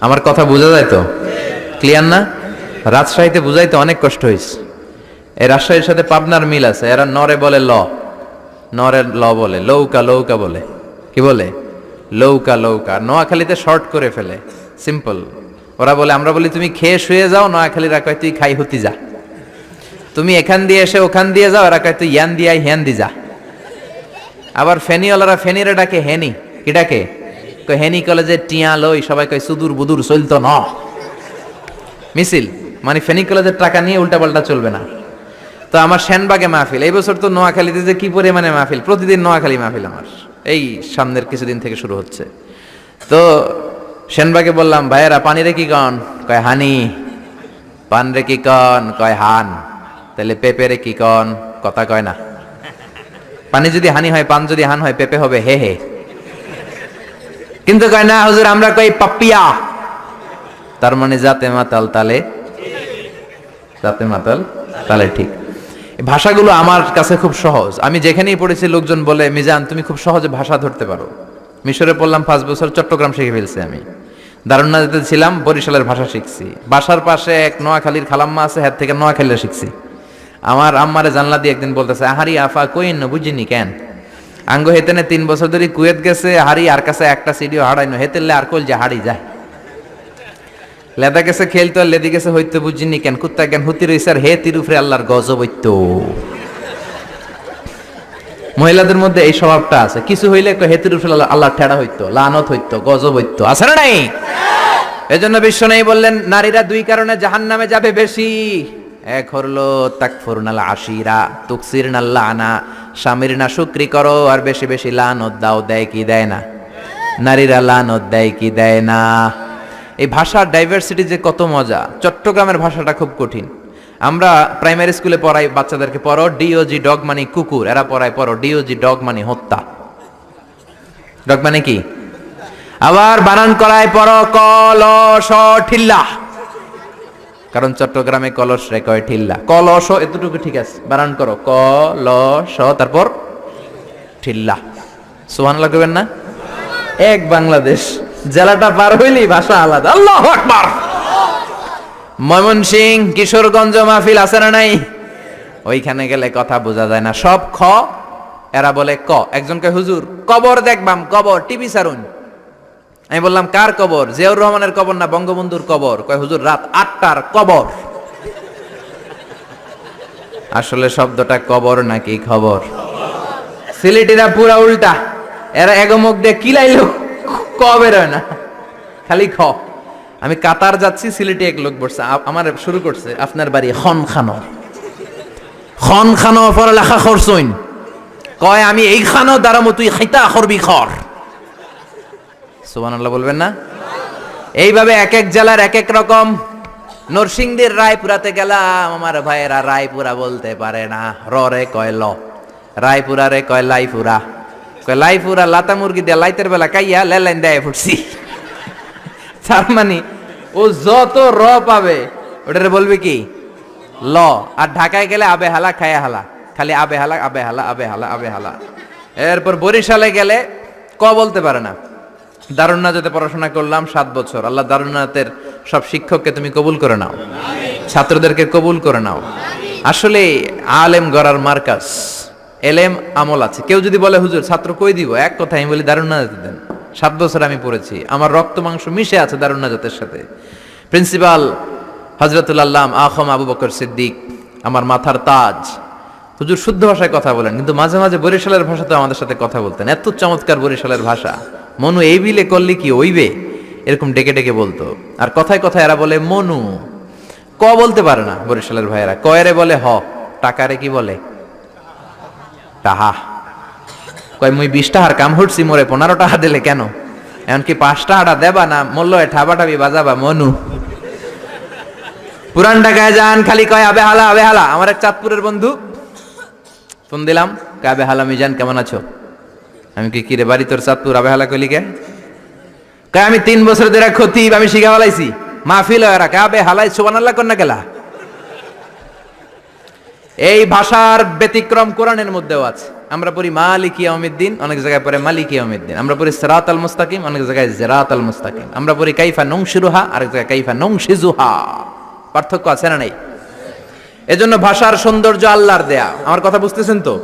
আমার কথা বোঝা যায় তো? ক্লিয়ার না? রাজশাহীতে বুঝাইতে অনেক কষ্ট হয়েছে। এই রাজশাহীর সাথে পাবনার মিল আছে। এরা নরে বলে ল, নরের ল বলে, লৌকা লৌকা বলে। কি বলে? লৌকা লৌকা। নোয়াখালীতে শর্ট করে ফেলে, সিম্পল। ওরা বলে, আমরা বলি তুমি খেয়ে শুয়ে যাও, নোয়াখালীরা কয় তুই খাই হতি যা। তুমি এখান দিয়ে এসে ওখান দিয়ে যাও, এরা কয় তুই ইয়ান দিয়ে হ্যান দি যা। আবার ফেনিওয়ালারা ফেনিরে ডাকে হেনি। কি ডাকে? কয় হেনি কলেজে টিয়া লই, সবাই কয় সুদূর বুদুর চলতো ন মিছিল। মানে ফেনী কলেজের টাকা নিয়ে উল্টাপাল্টা চলবে না। তো আমার সেনবাগে মাহফিল, এই বছর তো নোয়াখালীতে যে কি পরিমাণে মাহফিল, প্রতিদিন নোয়াখালী মাহফিল আমার এই সামনের কিছুদিন থেকে শুরু হচ্ছে। তো সেনবাগে বললাম, ভাইয়েরা পানি রে কি কন? কয় হানি। পান রে কি কন? কয় হান। তাহলে পেঁপে রে কি কন? কথা কয় না। পানি যদি হানি হয়, পান যদি হান হয়, পেঁপে হবে হে হে। কিন্তু কয় না হুজুর, আমরা কই পাপ্পিয়া। তার মানে জাতে মাতাল তালে, জাতে মাতাল তালে ঠিক। ভাষাগুলো আমার কাছে খুব সহজ। আমি যেখানেই পড়েছি লোকজন বলে, মিজান তুমি খুব সহজে ভাষা ধরতে পারো। মিশরে পড়লাম 5 বছর, চট্টগ্রাম শিখে ফেলছি আমি। দারুন্নাতে ছিলাম, বরিশালের ভাষা শিখছি। বাসার পাশে এক নোয়াখালীর খালাম্মা আছে, হাত থেকে নোয়াখালীরা শিখছি। আমার আম্মারে জানলা দিয়ে একদিন বলতেছে, আহারি আফা কইন বুঝিনি কেন আঙ্গ হেতেনে 3 বছর ধরে কুয়েত গেছে, হারি আর কাছে একটা সিডিও হারাইনো হেতেলে আর কল যে হারি যায়। লেদা গেছে খেলতো, আর লেদি গেছে হইতো বুঝিনি কেন, কুত্তা জ্ঞান হুতি রইছে আর হে তিরুফরে আল্লাহর গজব হইতো। মহিলাদের মধ্যে এই স্বভাবটা আছে, কিছু হইলে হে তিরুফরে আল্লাহ ঠেড়া হইতো, লানত হইতো, গজব হইতো, আছে না নাই? এজন্য বিশ্ব নেই বললেন, নারীরা 2 কারণে জাহান্নামে যাবে বেশি। এক হলো তাকফুরনাল আশিরা, তুকসিরনাল লানা, স্বামীর না শুকরি করো আর বেশি বেশি লানত দাও। দেয় কি দেয় না? নারীরা লানত দেয় কি দেয় না? এই ভাষার ডাইভার্সিটি যে কত মজা। চট্টগ্রামের ভাষাটা খুব কঠিন। আমরা প্রাইমারি স্কুলে পড়াই বাচ্চাদেরকে, পড়ো ডিওজি ডগ মানে কুকুর, এরা পড়ায় পড়ো ডিওজি ডগ মানে হত্যা। ডগ মানে কি? আবার বানান করায় পড়ো কলস ঠিল্লা, কারণ চট্টগ্রামে কলস রে কয় ঠিল্লা। কলস এতটুকু ঠিক আছে, বানান করো কলস তারপর ঠিল্লা। সুবহানাল্লাহ কইবেন না? এক বাংলাদেশ, জেলাটা পার হইলেই ভাষা আলাদা। আল্লাহু আকবার। ময়মনসিংহ, কিশোরগঞ্জ মাহফিল আছে না নাই? ওইখানে গেলে কথা বোঝা যায় না, সব খ, এরা বলে ক। একজন কয় হুজুর কবর দেখবাম, কবর টিভি সারুন। আমি বললাম কার কবর? জিয়াউর রহমানের কবর না বঙ্গবন্ধুর কবর? কয় হুজুর রাত 8টার কবর। আসলে শব্দটা কবর নাকি খবর? সিলেটিরা পুরা উল্টা, এরা এগমুখ দিয়ে কিলাইলো ক বের হয় না, খালি খ। আমি কাতার যাচ্ছি, সিলেটে এক লোক বসছে, আমার শুরু করছে, আপনার বাড়ি খন খানো, খন খানো পড়ালেখা করছইন? কয় আমি এই খানো দাঁড়ামো, তুই খাইতা করবি খর। সুবহানাল্লাহ বলবেন না? এইভাবে এক এক জেলার এক এক রকম। নরসিংদীর রায়পুরাতে গেলাম, আমার ভাইয়েরা রায়পুরা বলতে পারে না, রে কয় ল, রায়পুরা রে কয় লাইপুরা, কয় লাইপুরা লাতা মুরগি দিয়ে লাইতের বেলা কাইয়া লেলাইন দেয় ফুটছি। তার মানে ও যত র পাবে ওটারে বলবে কি ল। আর ঢাকায় গেলে আবে হালা খায়া হালা, খালি আবে হালা আবে হালা আবে হালা আবে হালা। এরপর বরিশালে গেলে ক বলতে পারে না। দারুন্নাতে পড়াশোনা করলাম 7 বছর। আল্লাহ দারুন্নাতের সব শিক্ষককে তুমি কবুল করে নাও, ছাত্রদেরকে কবুল করে নাও। আসলে আলেম গড়ার মার্কাজ, এলেম আমল আছে। কেউ যদি বলে হুজুর ছাত্র কই দিব, এক কথা আমি বলি দারুন্নাতে দেন। 7 বছর আমি পড়েছি, আমার রক্ত মাংস মিশে আছে দারুন্নাতের সাথে। প্রিন্সিপাল হযরতুল আল্লাম আখম আবু বকর সিদ্দিক আমার মাথার তাজ। হুজুর শুদ্ধ ভাষায় কথা বলেন, কিন্তু মাঝে মাঝে বরিশালের ভাষাতে আমাদের সাথে কথা বলতেন। এত চমৎকার বরিশালের ভাষা, মনু এই বিলে করলে কি ওইবে, এরকম ডেকে ডেকে বলতো। আর কথায় কথায় এরা বলে মনু, ক বলতে পারে না বরিশালের ভাইয়েরা। কয়রে বলে হ, টাকারে কি বলে টাহা। কয় মুই 20 টাকার কাম হটছি, মোরে 15 টাকা দিলে কেন? এমনকি 5 টাকাটা দেবা না, মূল্য ঠাবাটাবি বাজাবা মনু। পুরান ঢাকায় যান, খালি কয় আবে হালা আবে হালা। আমার এক চাঁদপুরের বন্ধু, ফোন দিলাম, কয় আবে হালা মিজান কেমন আছো? আমি কি রে বাড়ি তোর চাঁদপুর, আবে হালা কইলি কে? কয় আমি 3 বছর ধরে খতিব, আমি শিখা ফেলাইছি, মাহফিল হয় রাখা আবে হালাই সুবহানাল্লাহ কর না গেলা। এই ভাষার ব্যতিক্রম কোরআনের মধ্যেও আছে। আমরা পড়ি মালিক ইয়াউমিদ্দিন, অনেক জায়গায় পড়ে মালিক ইয়াউমিদ্দিন। আমরা পড়ি সিরাতাল মুস্তাকিম, অনেক জায়গায় জিরাতাল মুস্তাকিম। আমরা পড়ি কাইফা নুনশিরুহা, আরেক জায়গায় কাইফা নুনশিজুহা। পার্থক্য আছে না নাই? এজন্য ভাষার সৌন্দর্য আল্লাহর দেয়া। আমার কথা বুঝতেছেন তো?